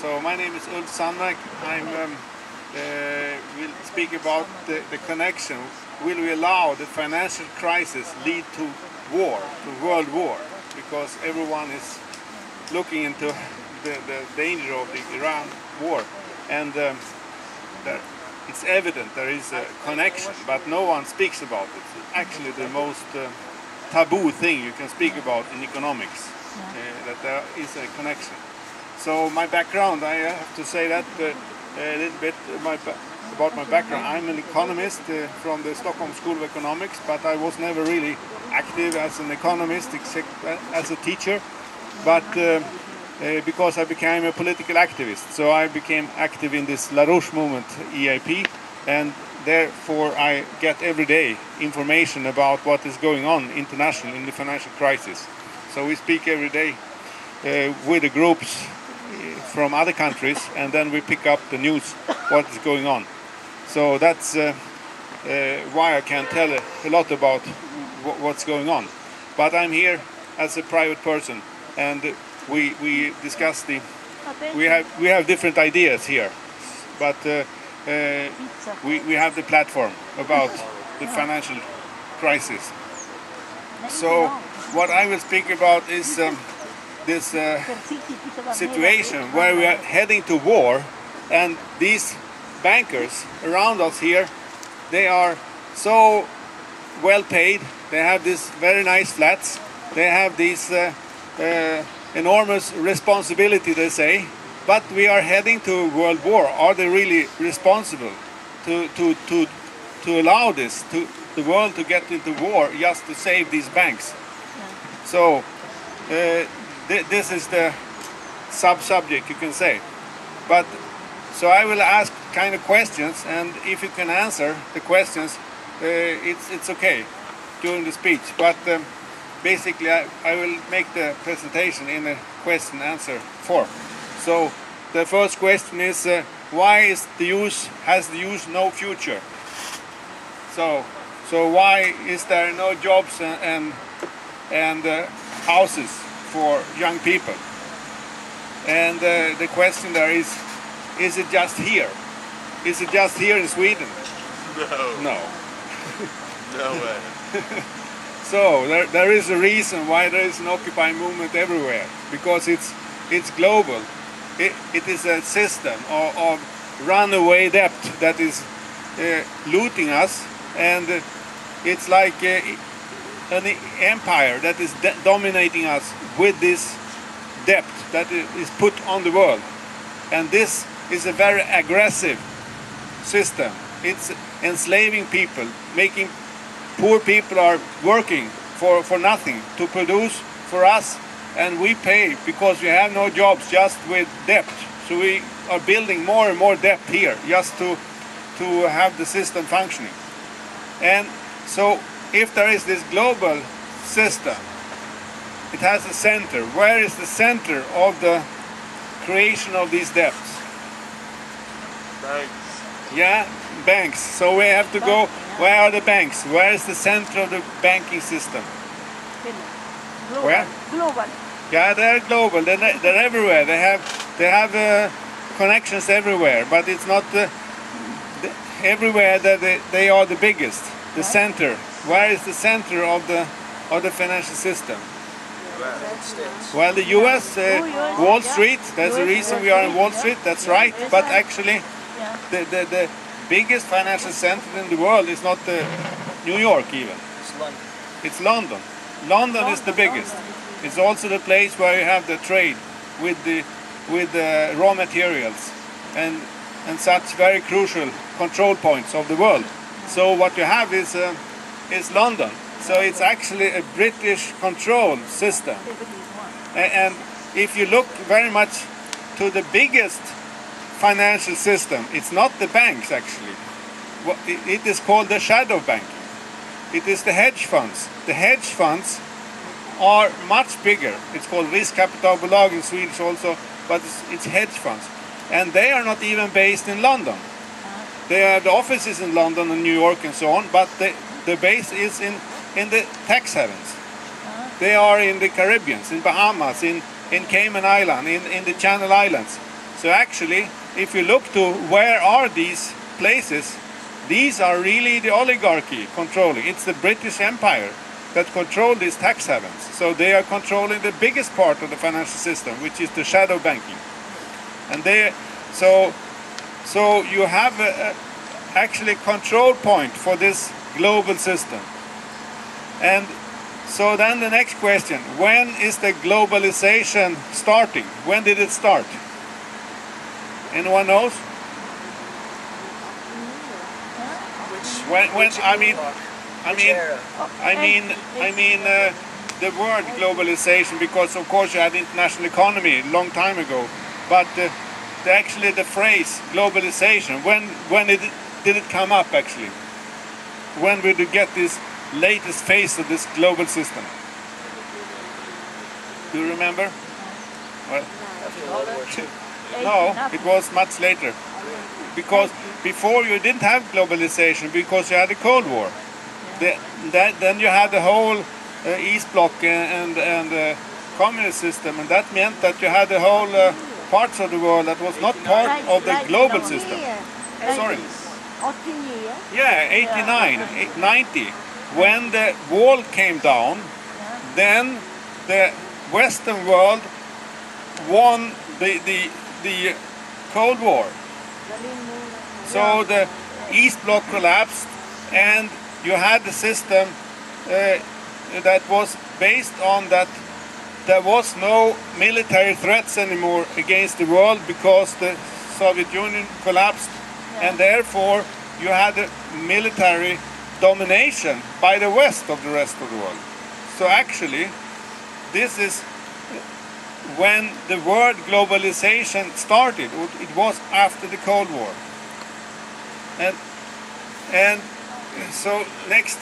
So my name is Ulf Sandmark. I will speak about the connection. Will we allow the financial crisis lead to war, to world war? Because everyone is looking into the danger of the Iran war, and it's evident there is a connection, but no one speaks about it. It's actually the most taboo thing you can speak about in economics, that there is a connection. So my background, I have to say that a little bit about my background. I'm an economist from the Stockholm School of Economics, but I was never really active as an economist except as a teacher, but because I became a political activist. So I became active in this LaRouche movement, EIP, and therefore I get every day information about what is going on internationally in the financial crisis. So we speak every day with the groups from other countries, and then we pick up the news, what is going on. So that's why I can tell a lot about what's going on. But I'm here as a private person, and we discuss we have different ideas here, but we have the platform about the financial crisis. So what I will speak about is this situation where we are heading to war, and these bankers around us here, they are so well paid, they have these very nice flats, they have these enormous responsibility, they say, but we are heading to a world war. Are they really responsible to allow this, to the world to get into war just to save these banks? So this is the sub-subject, you can say. But so I will ask kind of questions, and if you can answer the questions, it's okay during the speech. But basically, I will make the presentation in a question-answer form. So the first question is, why is has the use no future? So why is there no jobs and houses for young people? And the question there is it just here? Is it just here in Sweden? No. No. No way. So there is a reason why there is an Occupy movement everywhere, because it's global. It is a system of runaway debt that is looting us, and it's like an empire that is dominating us with this debt that is put on the world. And this is a very aggressive system. It's enslaving people, making poor people are working for nothing to produce for us, and we pay because we have no jobs, just with debt. So we are building more and more debt here just to have the system functioning. And so if there is this global system, it has a center. Where is the center of the creation of these debts? Banks. Yeah, banks. So we have to go, where are the banks? Where is the center of the banking system? Global. Where? Global. Yeah, they're global. They're everywhere. They have connections everywhere, but it's not everywhere that they are the biggest. The center. Where is the center of the financial system? Well, the U.S. Wall Street. There's a reason we are in Wall Street. That's right. But actually, the biggest financial center in the world is not New York even. It's London. London is the biggest. It's also the place where you have the trade with the raw materials and such very crucial control points of the world. So what you have is London. So it's actually a British control system. And if you look very much to the biggest financial system, it's not the banks actually. It is called the shadow banking. It is the hedge funds. The hedge funds are much bigger. It's called riskkapitalbolag in Swedish also, but it's hedge funds. And they are not even based in London. They have the offices in London and New York and so on, but the base is in the tax havens. They are in the Caribbean, in Bahamas, in Cayman Island, in the Channel Islands. So actually, if you look to where are these places, these are really the oligarchy controlling. It's the British Empire that control these tax havens. So they are controlling the biggest part of the financial system, which is the shadow banking. And so you have actually a control point for this global system. And so then the next question, when is the globalization starting? When did it start? Anyone knows? When the word globalization, because of course you had international economy a long time ago, but actually the phrase globalization, when did it come up actually? When did we get this latest phase of this global system? Do you remember? Well, no, it was much later. Because before you didn't have globalization, because you had the Cold War. Then you had the whole East Bloc and communist system, and that meant that you had the whole parts of the world that was not part of the global system. Sorry. Yeah, 89, 90. When the wall came down, then the Western world won the Cold War. So the East Bloc collapsed, and you had the system that was based on that there was no military threats anymore against the world because the Soviet Union collapsed, and therefore you had a military domination by the West of the rest of the world. So actually, this is when the word globalization started. It was after the Cold War. And so next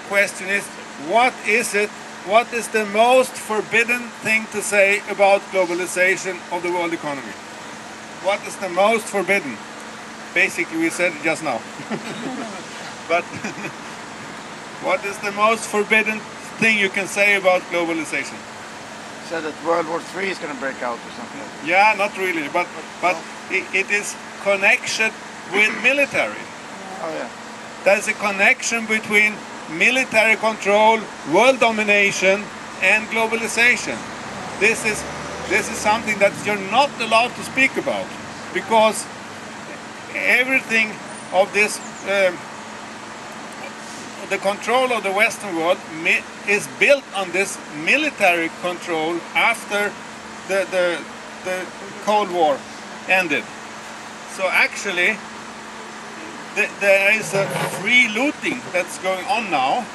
question is, what is the most forbidden thing to say about globalization of the world economy? What is the most forbidden? Basically we said it just now. But what is the most forbidden thing you can say about globalization? Said that World War III is going to break out or something. Yeah, not really, but it is connection with military. Oh yeah. There's a connection between military control, world domination, and globalization. This is something that you're not allowed to speak about, because everything of this, the control of the Western world is built on this military control after the Cold War ended. So actually, there is a free looting that's going on now.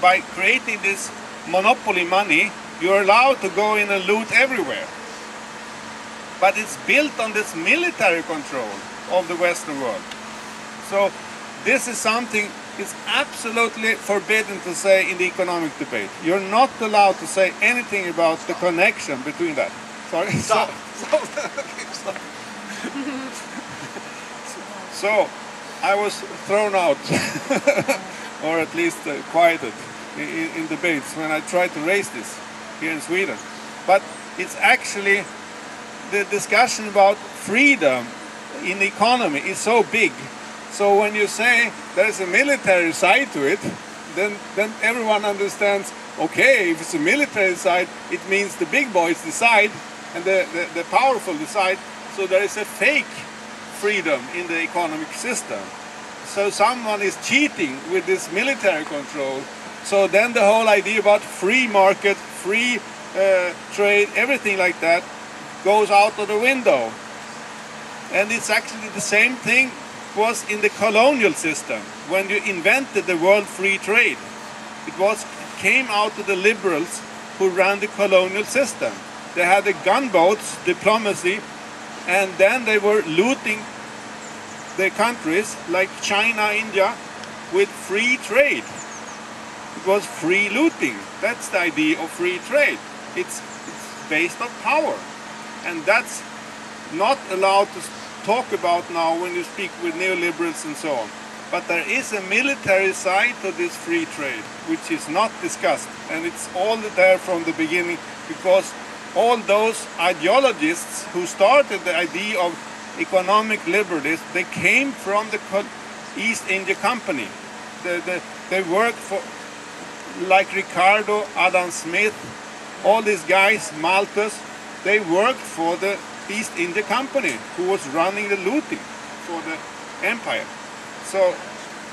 By creating this monopoly money, you're allowed to go in and loot everywhere. But it's built on this military control of the Western world. So this is something it's absolutely forbidden to say in the economic debate. You're not allowed to say anything about the connection between that. Sorry? Stop. So I was thrown out, or at least quieted in debates when I tried to raise this here in Sweden. But it's actually the discussion about freedom in the economy is so big. So when you say there's a military side to it, then everyone understands, okay, if it's a military side, it means the big boys decide and the powerful decide. So there is a fake freedom in the economic system. So someone is cheating with this military control. So then the whole idea about free market, free trade, everything like that goes out of the window. And it's actually the same thing was in the colonial system when you invented the world free trade. It came out of the liberals who ran the colonial system. They had the gunboats, diplomacy, and then they were looting the countries like China, India, with free trade. It was free looting. That's the idea of free trade. It's based on power. And that's not allowed to talk about now when you speak with neoliberals and so on. But there is a military side to this free trade, which is not discussed. And it's all there from the beginning, because all those ideologists who started the idea of economic liberalism, they came from the East India Company. They worked for, like Ricardo, Adam Smith, all these guys, Malthus, they worked for the East India Company, who was running the looting for the empire. So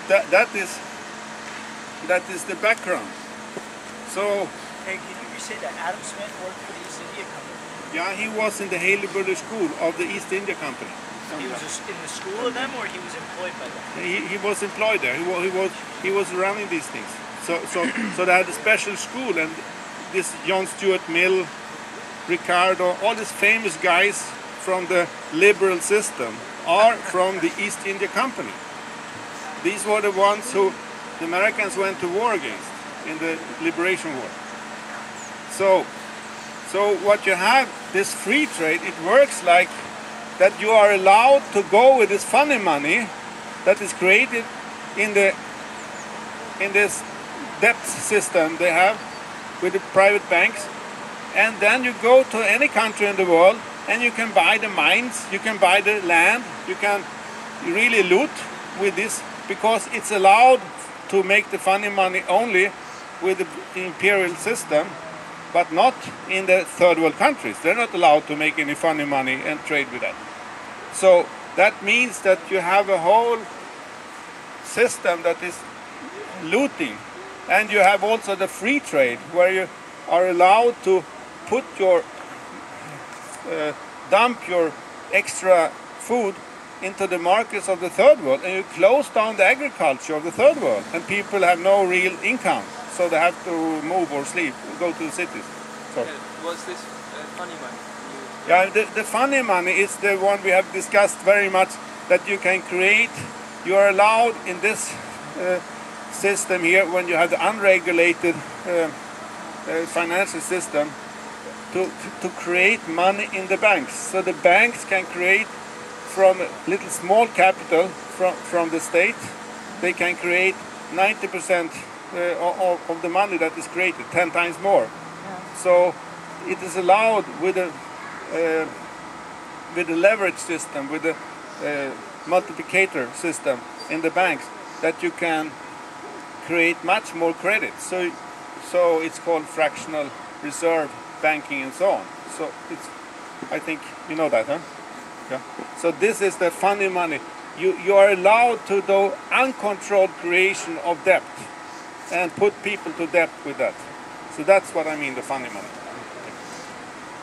that is the background. So. Hey, can you say that Adam Smith worked for the East India Company? Yeah, he was in the Haley Brothers School of the East India Company. He was in the school of them, or he was employed by them? He was employed there. He was running these things. So they had a special school, and this John Stuart Mill, Ricardo, all these famous guys from the liberal system are from the East India Company. These were the ones who the Americans went to war against in the Liberation War. So what you have, this free trade, it works like that you are allowed to go with this funny money that is created in this debt system they have with the private banks, and then you go to any country in the world and you can buy the mines, you can buy the land, you can really loot with this, because it's allowed to make the funny money only with the imperial system, but not in the third world countries. They're not allowed to make any funny money and trade with that. So that means that you have a whole system that is looting, and you have also the free trade, where you are allowed to put your dump your extra food into the markets of the third world, and you close down the agriculture of the third world, and people have no real income, so they have to move or sleep, go to the cities. So. Was this funny money? Yeah, the funny money is the one we have discussed very much, that you can create. You are allowed in this system here, when you have the unregulated financial system, to create money in the banks. So the banks can create from little small capital from the state. They can create 90% of the money that is created, 10 times more. Yeah. So it is allowed with a leverage system, with a multiplicator system in the banks, that you can create much more credit. So it's called fractional reserve banking and so on. So it's, I think you know that, huh? Yeah. So this is the funny money. You are allowed to do uncontrolled creation of debt and put people to debt with that. So that's what I mean, the funny money.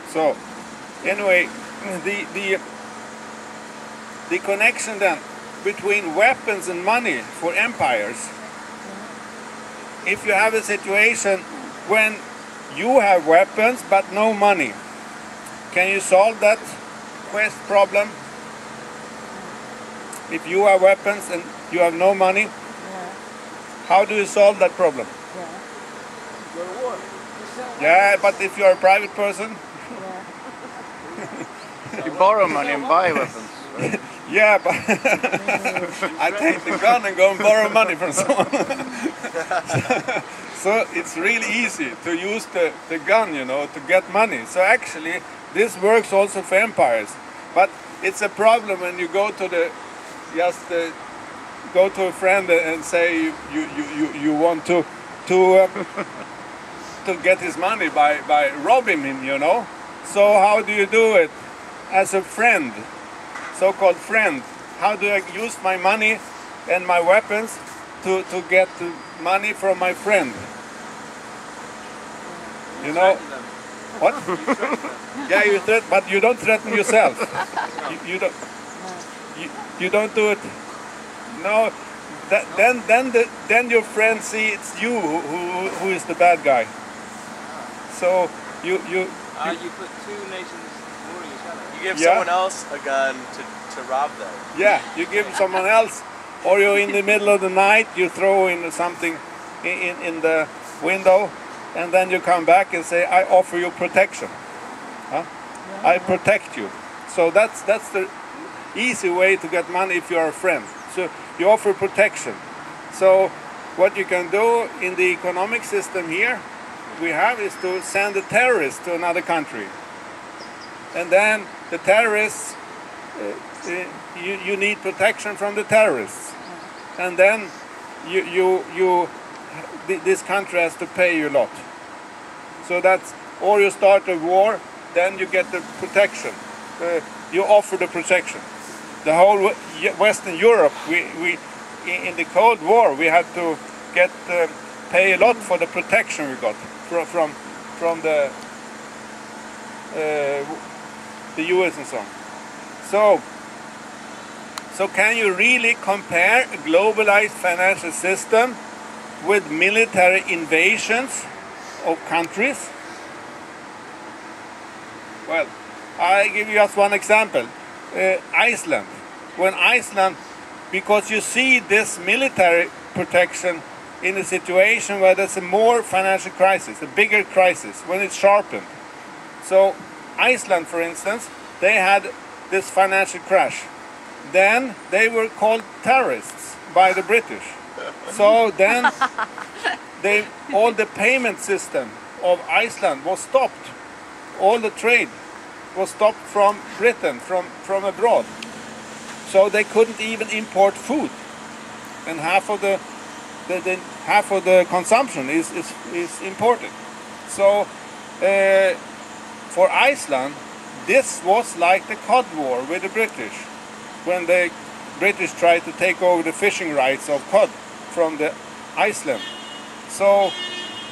So anyway, the connection then between weapons and money for empires. If you have a situation when you have weapons but no money, can you solve that problem? If you have weapons and you have no money, how do you solve that problem? Go to war. Yeah, but if you are a private person, You borrow money and buy weapons. Right? yeah, but I take the gun and go and borrow money from someone. So it's really easy to use the gun, you know, to get money. So actually, this works also for empires. But it's a problem when you go to go to a friend and say you want to get his money by robbing him, you know. So how do you do it as a friend, so-called friend? How do I use my money and my weapons to get money from my friend? You know what? Yeah, you threaten, but you don't threaten yourself. You don't do it. No. Then your friends see it's you who is the bad guy. So you put two nations warring each other. You give someone else a gun to rob them. Yeah, you give someone else, or you're in the middle of the night, you throw in something in the window, and then you come back and say, I offer you protection. Huh? I protect you. So that's the easy way to get money if you are a friend. So you offer protection. So what you can do in the economic system here we have is to send a terrorist to another country and then the terrorists, you need protection from the terrorists, and then this country has to pay you a lot. So that's, or you start a war, then you get the protection. You offer the protection. The whole Western Europe, we in the Cold War, we had to pay a lot for the protection we got from the US and so on. So can you really compare a globalized financial system with military invasions of countries? Well, I'll give you just one example. Iceland. When Iceland, because you see this military protection in a situation where there's a more financial crisis, a bigger crisis, when it's sharpened. So Iceland, for instance, they had this financial crash. Then they were called terrorists by the British. So then all the payment system of Iceland was stopped. All the trade was stopped from Britain, from abroad. So they couldn't even import food. And half of the consumption is imported. So for Iceland, this was like the Cod War with the British, when the British tried to take over the fishing rights of cod from the Iceland. So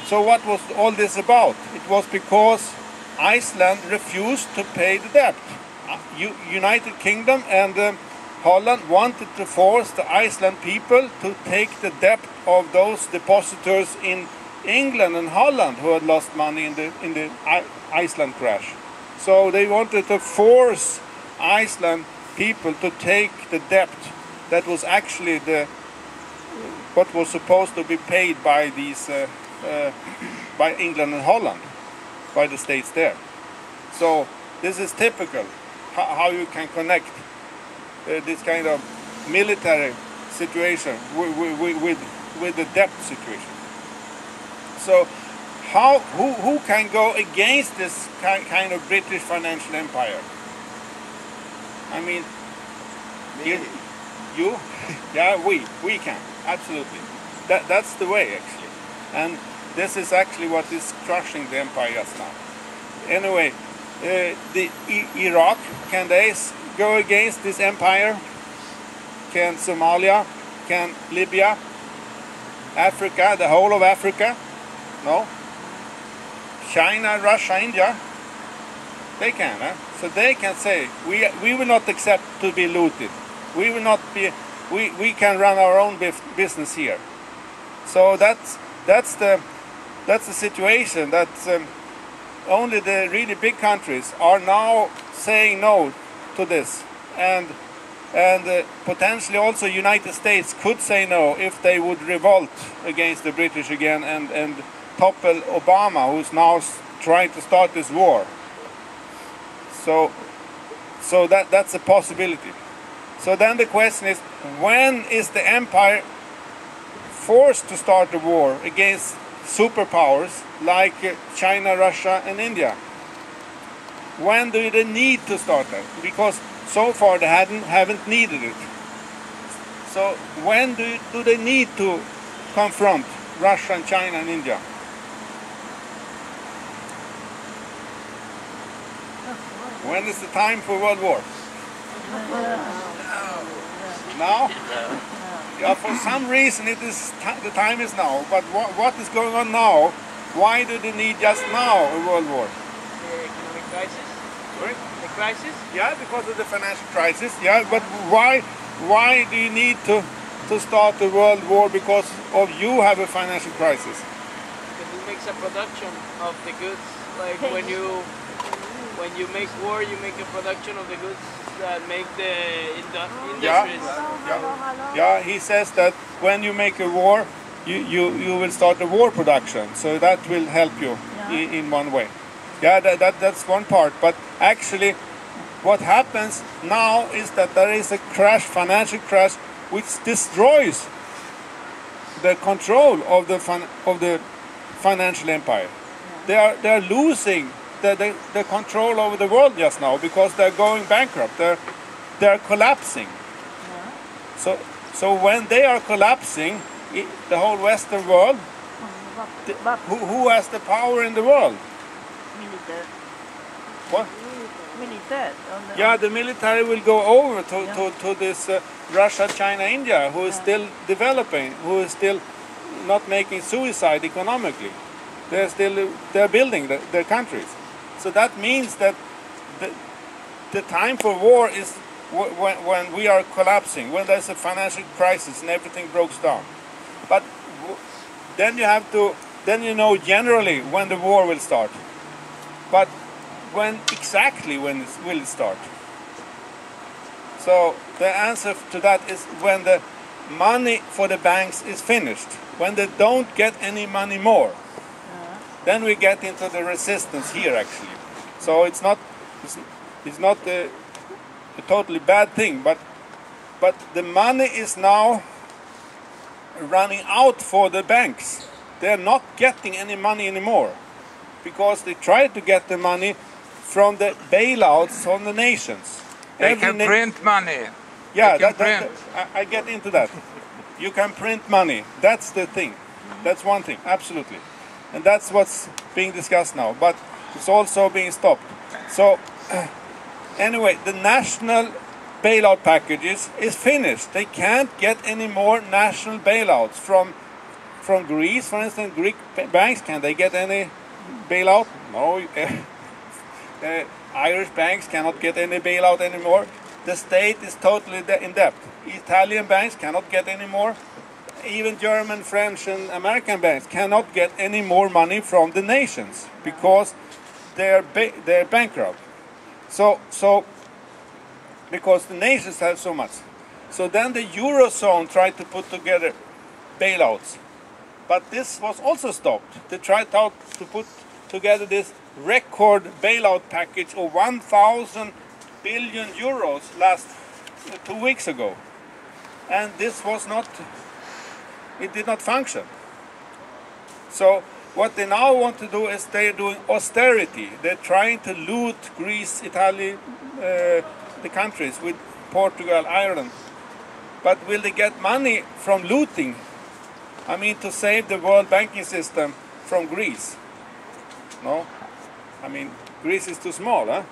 what was all this about? It was because Iceland refused to pay the debt. United Kingdom and Holland wanted to force the Iceland people to take the debt of those depositors in England and Holland who had lost money in the Iceland crash. So they wanted to force Iceland people to take the debt that was actually what was supposed to be paid by these by England and Holland, by the states there. So this is typical how you can connect this kind of military situation with the debt situation. So who can go against this kind of British financial empire? I mean, you, yeah, we can, absolutely. That's the way, actually. And this is actually what is crushing the empire just now. Anyway, Iraq, can they go against this empire? Can Somalia? Can Libya? Africa, the whole of Africa? No. China, Russia, India? They can, huh? So they can say, we will not accept to be looted. We will not be, we can run our own business here. So that's the situation. That only the really big countries are now saying no to this, and potentially also United States could say no if they would revolt against the British again and topple Obama, who's now trying to start this war. So that's a possibility. So then the question is, when is the empire forced to start a war against superpowers like China, Russia and India? When do they need to start that? Because so far they haven't needed it. So when do they need to confront Russia and China and India? When is the time for World War? Now? Yeah, for some reason the time is now. But what is going on now? Why do they need just now a World War? The economic crisis. Sorry? The crisis? Yeah, because of the financial crisis. Yeah, but why do you need to start a World War because of you have a financial crisis? Because it makes a production of the goods. Like when you make war, you make a production of the goods that make the industries. Yeah, he says that when you make a war, you will start a war production. So that will help you in one way. Yeah, that's one part. But actually, what happens now is that there is a crash, financial crash, which destroys the control of the financial empire. They are losing the control over the world just now because they're going bankrupt. They're collapsing. So when they are collapsing, the whole Western world, who has the power in the world? Military. What? Military. Yeah, the military will go over to this Russia, China, India, who is still developing, who is still not making suicide economically. They're building their countries. So that means that the time for war is when we are collapsing, when there's a financial crisis and everything breaks down. But then you have to, then you know generally when the war will start. But exactly when will it start? So the answer to that is when the money for the banks is finished, when they don't get any money more. Then we get into the resistance here actually. So it's not a totally bad thing, but the money is now running out for the banks. They're not getting any money anymore because they try to get the money from the bailouts on the nations. They can print money. Yeah, I get into that. You can print money. That's the thing. That's one thing, absolutely. And that's what's being discussed now. But it's also being stopped. So anyway, the national bailout packages is finished. They can't get any more national bailouts from Greece, for instance. Greek banks, can they get any bailout? No. Irish banks cannot get any bailout anymore. The state is totally in debt. Italian banks cannot get any more. Even German, French and American banks cannot get any more money from the nations because they're bankrupt. So because the nations have so much. So then the Eurozone tried to put together bailouts. But this was also stopped. They tried to put together this record bailout package of 1,000 billion euros 2 weeks ago. And this was not, it did not function. So what they now want to do is they're doing austerity. They're trying to loot Greece, Italy, the countries with Portugal, Ireland. But will they get money from looting? I mean, to save the world banking system from Greece? No. I mean, Greece is too small, huh?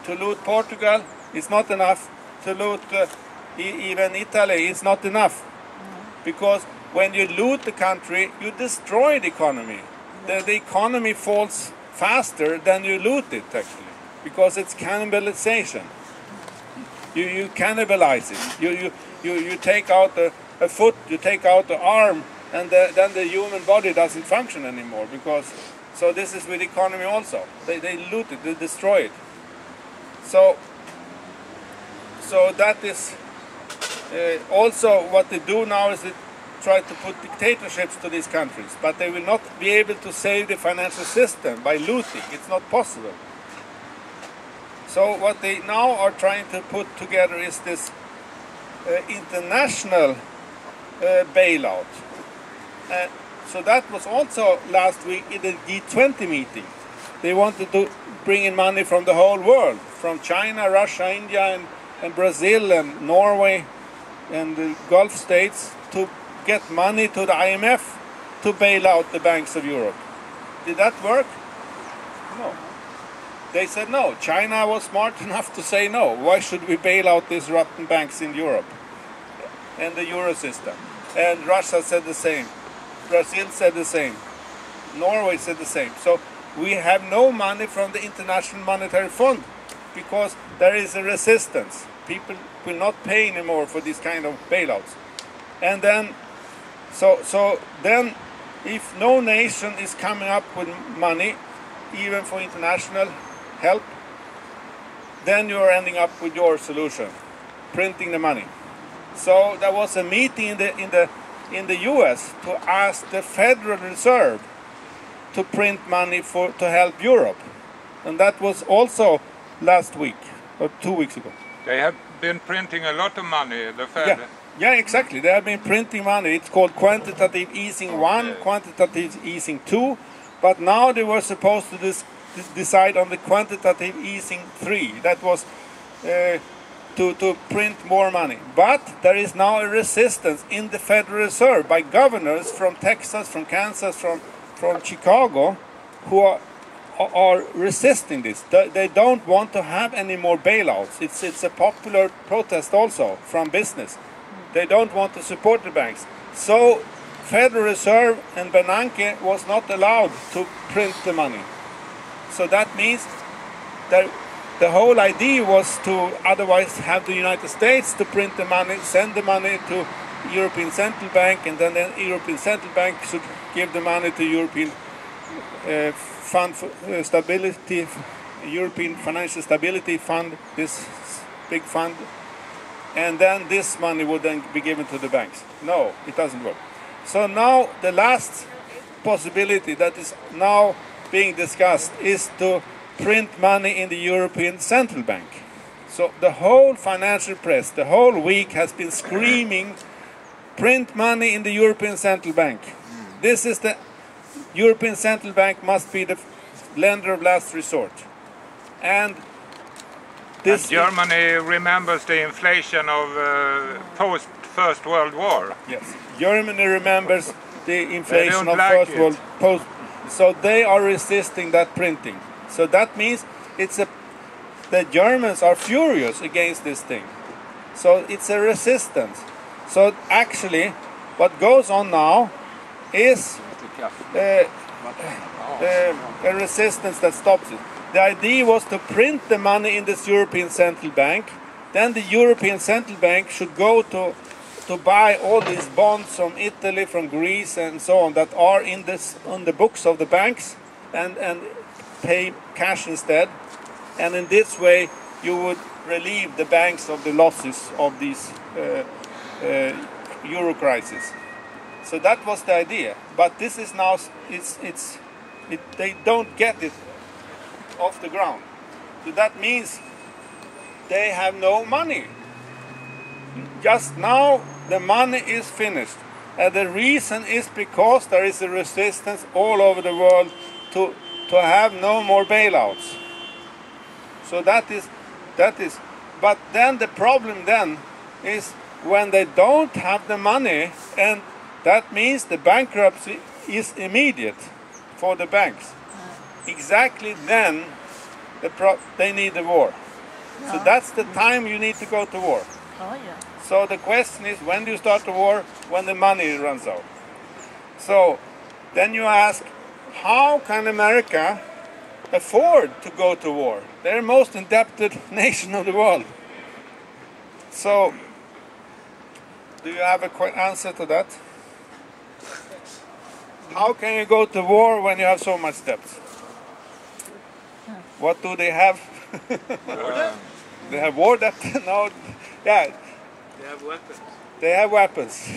To loot Portugal, it's not enough. To loot even Italy, it's not enough. Because when you loot the country, you destroy the economy. The economy falls faster than you loot it, actually. Because it's cannibalization. You cannibalize it. You take out a foot, you take out the arm, and then the human body doesn't function anymore. So this is with economy also. They loot it, they destroy it. So that is also what they do now is they try to put dictatorships to these countries, but they will not be able to save the financial system by looting. It's not possible. So what they now are trying to put together is this international bailout. So that was also last week in the G20 meeting. They wanted to bring in money from the whole world, from China, Russia, India, and Brazil, and Norway, and the Gulf states, to get money to the IMF to bail out the banks of Europe. Did that work? No. They said no. China was smart enough to say no. Why should we bail out these rotten banks in Europe and the Euro system? And Russia said the same. Brazil said the same. Norway said the same. So we have no money from the International Monetary Fund because there is a resistance. People will not pay anymore for this kind of bailouts. And then, so then, if no nation is coming up with money, even for international help, then you are ending up with your solution, printing the money. So there was a meeting in the U.S. to ask the Federal Reserve to print money to help Europe, and that was also last week or 2 weeks ago. They have been printing a lot of money, the Fed. Yeah, exactly. They have been printing money. It's called quantitative easing 1, quantitative easing 2, but now they were supposed to decide on the quantitative easing 3. That was to print more money. But there is now a resistance in the Federal Reserve by governors from Texas, from Kansas, from Chicago, who are resisting this. They don't want to have any more bailouts. It's a popular protest also from business. They don't want to support the banks. So Federal Reserve and Bernanke was not allowed to print the money. So that means that the whole idea was to otherwise have the United States to print the money, send the money to European Central Bank, and then the European Central Bank should give the money to European Fund for Stability, European Financial Stability Fund, this big fund, and then this money would then be given to the banks. No, it doesn't work. So now the last possibility that is now being discussed is to print money in the European Central Bank. So the whole financial press, the whole week has been screaming, print money in the European Central Bank. This is the European Central Bank must be the lender of last resort. And this And Germany remembers the inflation of post First World War. Yes, Germany remembers the inflation of like First World post. So they are resisting that printing. So that means the Germans are furious against this thing. So it's a resistance. So actually, what goes on now is a resistance that stops it. The idea was to print the money in this European Central Bank. Then the European Central Bank should go to buy all these bonds from Italy, from Greece, and so on that are on the books of the banks, and pay cash instead. And in this way, you would relieve the banks of the losses of these euro crisis. So that was the idea. But this is now they don't get it off the ground. So that means they have no money. Just now the money is finished. And the reason is because there is a resistance all over the world to have no more bailouts. So that is, but then the problem then is when they don't have the money, and that means the bankruptcy is immediate for the banks. Exactly then they need the war. So that's the time you need to go to war. Oh, yeah. So the question is, when do you start the war? When the money runs out. So then you ask, how can America afford to go to war? They're the most indebted nation of the world. So, do you have an answer to that? How can you go to war when you have so much debt? What do they have? They have war debt? No, yeah. They have weapons. They have weapons.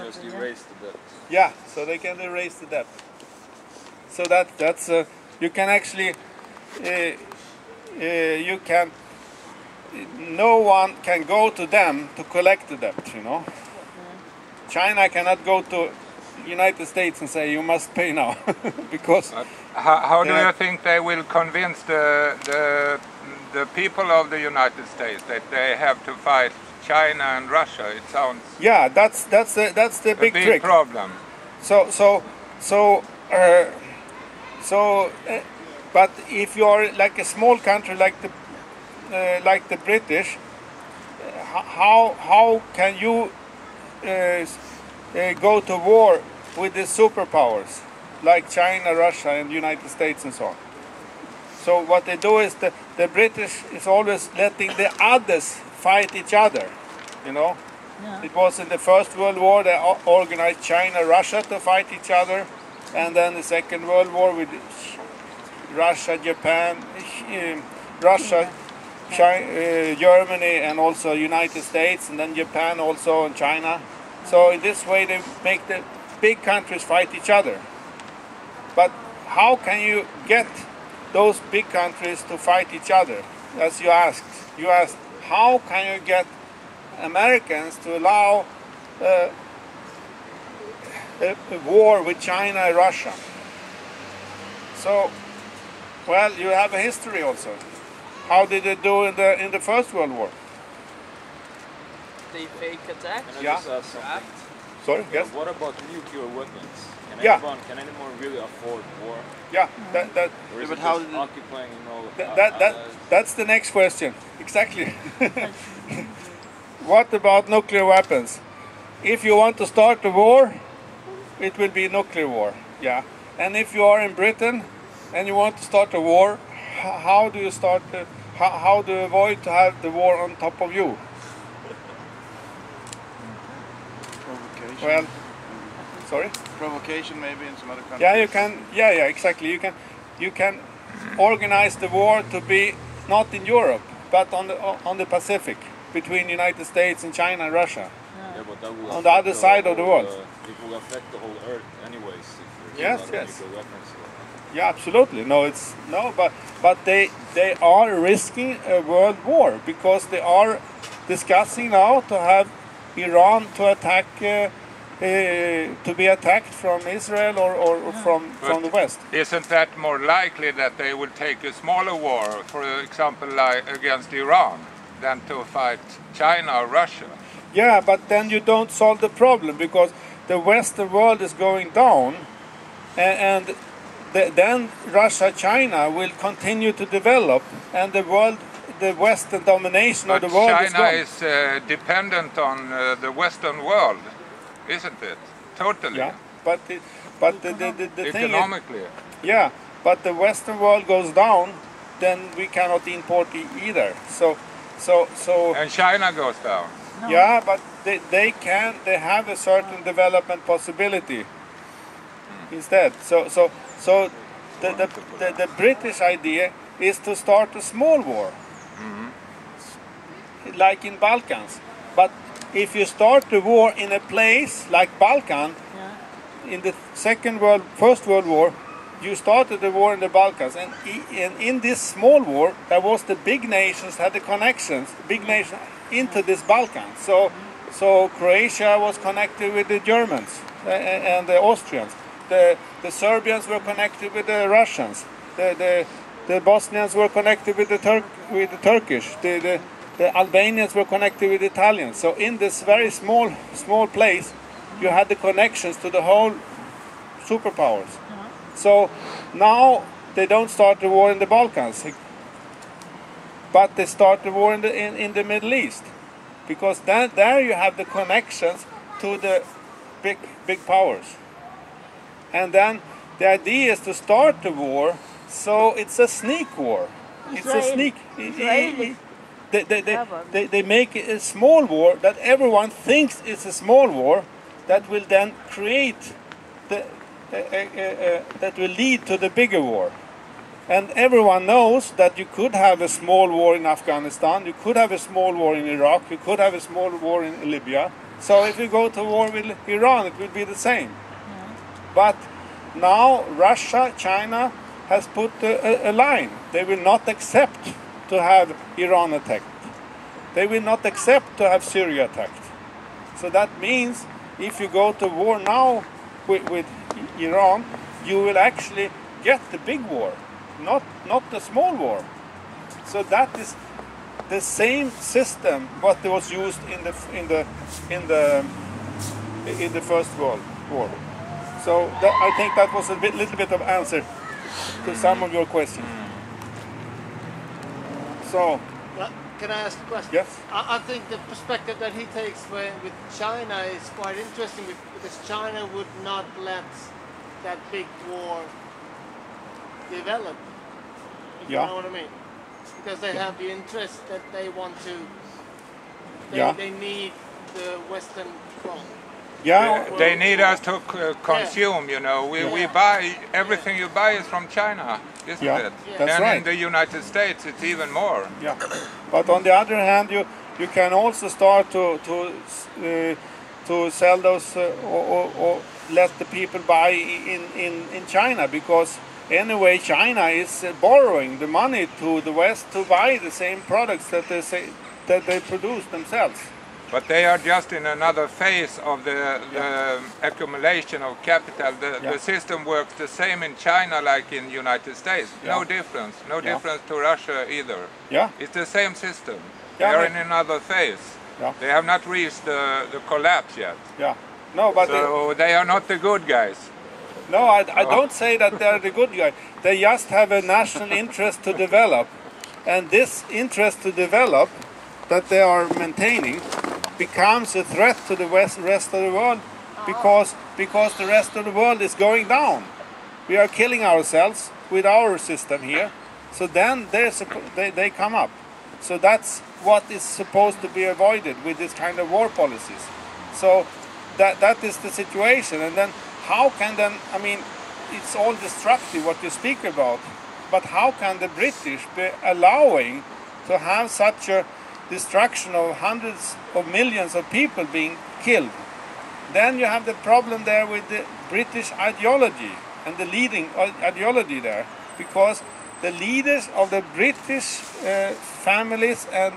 Just erase the debt. Yeah, so they can erase the debt. So that's you can actually no one can go to them to collect the debt. You know, China cannot go to United States and say you must pay now because. How do you think they will convince the people of the United States that they have to fight China and Russia? It sounds that's the big trick. problem. But if you are like a small country like the British, how can you go to war with the superpowers like China, Russia, and United States, and so on? So what they do is the British is always letting the others fight each other. You know, it was in the First World War they organized China, Russia to fight each other, and then the Second World War with Russia, Japan, China, Germany, and also United States, and then Japan also, and China. So in this way they make the big countries fight each other. But how can you get those big countries to fight each other? As you asked, how can you get Americans to allow a war with China and Russia? So Well, you have a history also. How did they do in the First World War? They fake attack. Can I Yeah. just ask something? Sorry, yes? What about nuclear weapons? Yeah. Can anyone really afford war? Yeah, Or is but it how just did it- occupying, that's the next question. Exactly. What about nuclear weapons? If you want to start a war, it will be nuclear war. Yeah. And if you are in Britain and you want to start a war, how do you start? How do you avoid to have the war on top of you? provocation? Well, sorry. Provocation maybe in some other countries. Yeah, you can. Yeah, exactly. You can organize the war to be not in Europe, but on the Pacific, between United States and China and Russia. Yeah, but that will On the other affect side of the whole, world. It will affect the whole Earth anyways. If there's Yes, a lot of yes. nuclear weapons. Yeah, absolutely. But they are risking a world war because they are discussing now to have Iran to attack, to be attacked from Israel or from the West. Isn't that more likely that they will take a smaller war, for example, like against Iran, than to fight China or Russia? Yeah, but then you don't solve the problem because the Western world is going down, and then Russia, China will continue to develop, and the Western domination of But the world is China gone. is dependent on the Western world, isn't it? Totally. Yeah, but the thing is, Economically. yeah, but the Western world goes down, then we cannot import either. So And China goes down. yeah, but they have a certain development possibility instead. So the British idea is to start a small war, like in Balkans. But if you start the war in a place like Balkan, in the First World War, you started the war in the Balkans, and in this small war, there was the big nations had the connections, big nations into this Balkan. So Croatia was connected with the Germans and the Austrians. The Serbians were connected with the Russians. The Bosnians were connected with the Turkish. The Albanians were connected with the Italians. So in this very small place, you had the connections to the whole superpowers. So now they don't start the war in the Balkans, but they start the war in the Middle East, because there you have the connections to the big powers. And then the idea is to start the war, so it's a sneak war. It's a sneak. Israeli. They make it a small war that everyone thinks is a small war, that will then create that will lead to the bigger war. And everyone knows that you could have a small war in Afghanistan, you could have a small war in Iraq, you could have a small war in Libya. So if you go to war with Iran, it will be the same. But now Russia, China has put a line. They will not accept to have Iran attacked. They will not accept to have Syria attacked. So that means if you go to war now with Iran, you will actually get the big war, not the small war. So that is the same system what was used in the First World War. So I think that was a little bit of answer to some of your questions. So Well, can I ask a question? yes, I think the perspective that he takes with China is quite interesting because China would not let that big war develop. If Yeah. you know what I mean? Because they have the interest that they want to. Yeah. They need the Western front. yeah, They need us to consume, you know. We buy, everything you buy is from China, isn't Yeah, it? that's And right. in the United States it's even more. yeah. But on the other hand, you can also start to sell those or let the people buy in China, because anyway China is borrowing the money to the West to buy the same products that they produce themselves. But they are just in another phase of the accumulation of capital. The system works the same in China like in United States. No difference. No difference to Russia either. Yeah. It's the same system. They Yeah, are but- in another phase. Yeah. They have not reached the collapse yet. Yeah. No, but So they are not the good guys. no, I don't say that they're the good guys. They just have a national interest to develop. And this interest to develop that they are maintaining becomes a threat to the rest of the world because the rest of the world is going down. We are killing ourselves with our system here. So then they come up. So that's what is supposed to be avoided with this kind of war policies. So that is the situation. And then how can then, I mean, it's all destructive what you speak about, but how can the British be allowing to have such a destruction of hundreds of millions of people being killed? Then you have the problem there with the British ideology and the leading ideology there, because the leaders of the British families and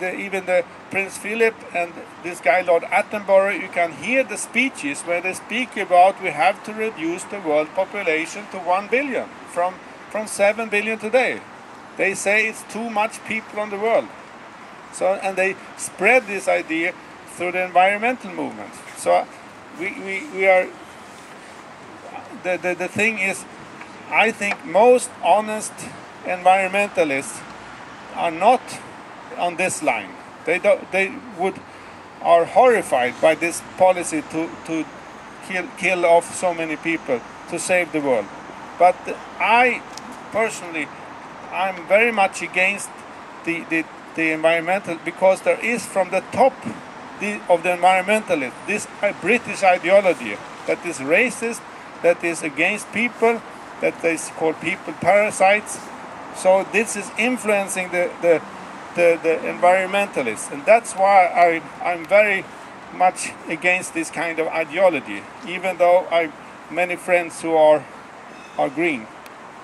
even the Prince Philip and this guy Lord Attenborough, you can hear the speeches where they speak about we have to reduce the world population to 1 billion from 7 billion today. They say it's too much people on the world. So, and they spread this idea through the environmental movement. So we are, the thing is, I think most honest environmentalists are not on this line. They are horrified by this policy to kill off so many people to save the world. But I personally, I'm very much against the environmental, because there is from the top of the environmentalists this British ideology that is racist, that is against people, that they call people parasites. So this is influencing the environmentalists, and that's why I'm very much against this kind of ideology, even though I have many friends who are green.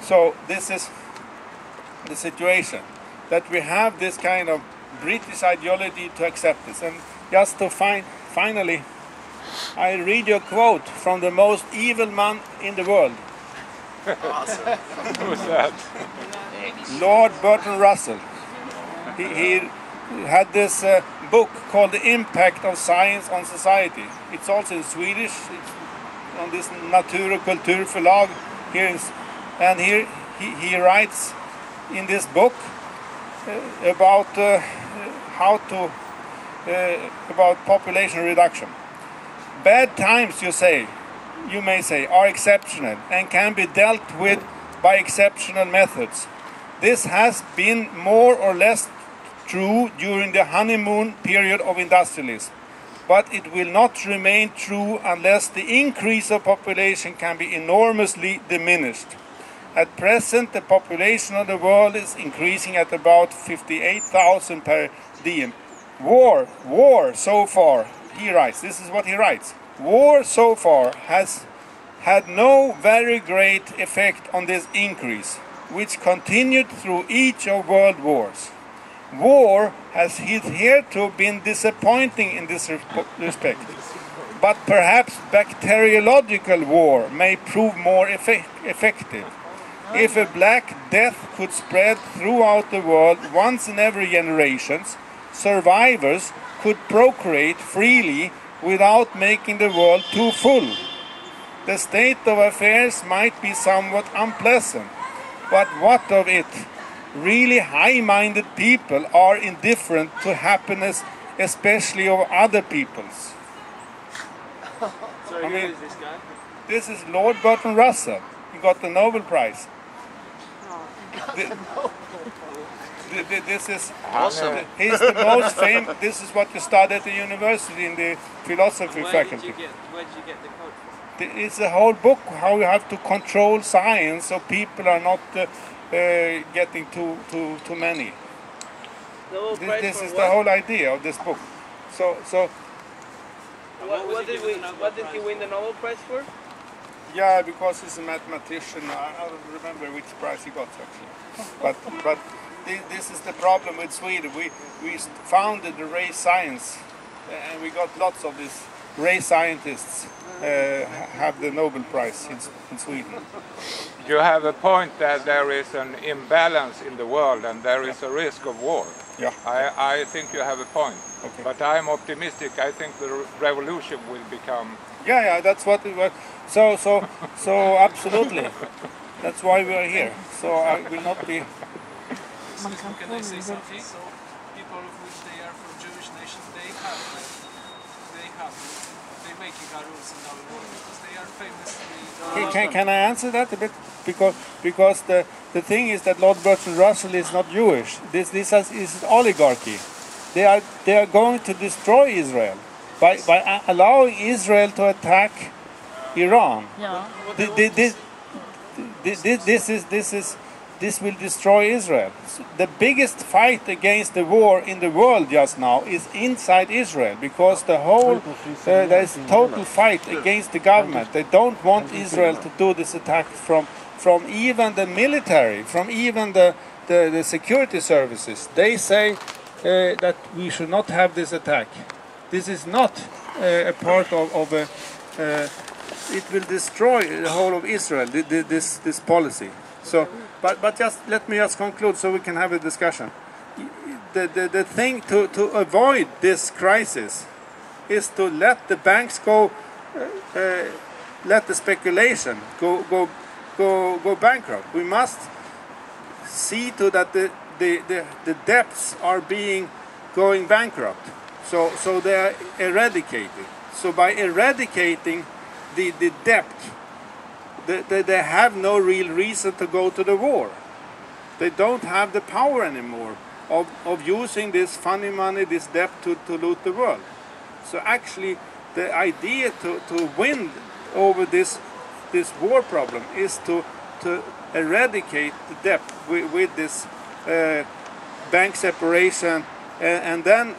So this is the situation, that we have this kind of British ideology to accept this. And just to finally, I read you a quote from the most evil man in the world. Awesome. Who's that? Lord Bertrand Russell. He had this book called The Impact of Science on Society. It's also in Swedish. It's on this Natur och Kulturförlag here, and here he writes in this book about about population reduction. Bad times, you may say, are exceptional and can be dealt with by exceptional methods. This has been more or less true during the honeymoon period of industrialism, but it will not remain true unless the increase of population can be enormously diminished. At present, the population of the world is increasing at about 58,000 per diem. War so far, he writes, this is what he writes, war so far has had no very great effect on this increase, which continued through each of world wars. War has hitherto been disappointing in this respect, but perhaps bacteriological war may prove more effective. If a Black Death could spread throughout the world once in every generation, survivors could procreate freely without making the world too full. The state of affairs might be somewhat unpleasant, but what of it? Really high-minded people are indifferent to happiness, especially of other people's. So I who mean- is this guy? This is Lord Bertrand Russell. He got the Nobel Prize. This is Awesome. He's the most famous. This is what you study at the university in the philosophy Where faculty. did you get the quote from? It's a whole book how you have to control science so people are not getting too many. Nobel Prize This for is what? the whole idea of this book. So What did he win the Nobel Prize for? Yeah, because he's a mathematician. I don't remember which prize he got actually. But this is the problem with Sweden. We founded the race science, and we got lots of these race scientists have the Nobel Prize in Sweden. You have a point that there is an imbalance in the world and there is a risk of war. Yeah. I think you have a point. Okay. But I'm optimistic. I think the revolution will become... Yeah, that's what it was. So absolutely. That's why we are here. So I will not be... Can I say something? So people which they are from Jewish nation, they make rules in our world because they are famously... Can I answer that a bit? Because the thing is that Lord Bertrand Russell is not Jewish. This is oligarchy. They are going to destroy Israel by allowing Israel to attack Iran. Yeah. This will destroy Israel. The biggest fight against the war in the world just now is inside Israel, because the whole there is total fight against the government. They don't want Israel to do this attack from even the military, from even the security services. They say that we should not have this attack. This is not a part of a. It will destroy the whole of Israel. This policy. So. But just let me just conclude so we can have a discussion. The thing to avoid this crisis is to let the banks go, let the speculation go bankrupt. We must see to that the debts are going bankrupt. So they are eradicated. So by eradicating the debt, they have no real reason to go to the war. They don't have the power anymore of using this funny money, this debt to loot the world. So actually the idea to win over this war problem is to eradicate the debt with this bank separation, and then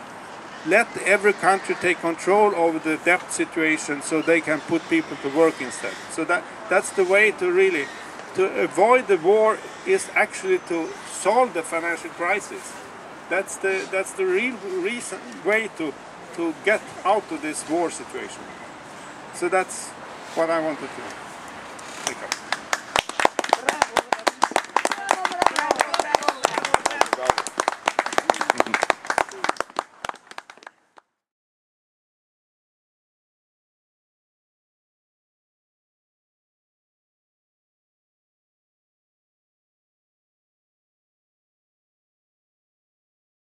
let every country take control over the debt situation so they can put people to work instead. So that's the way to avoid the war, is actually to solve the financial crisis. That's the real way to get out of this war situation. So that's what I wanted to take up.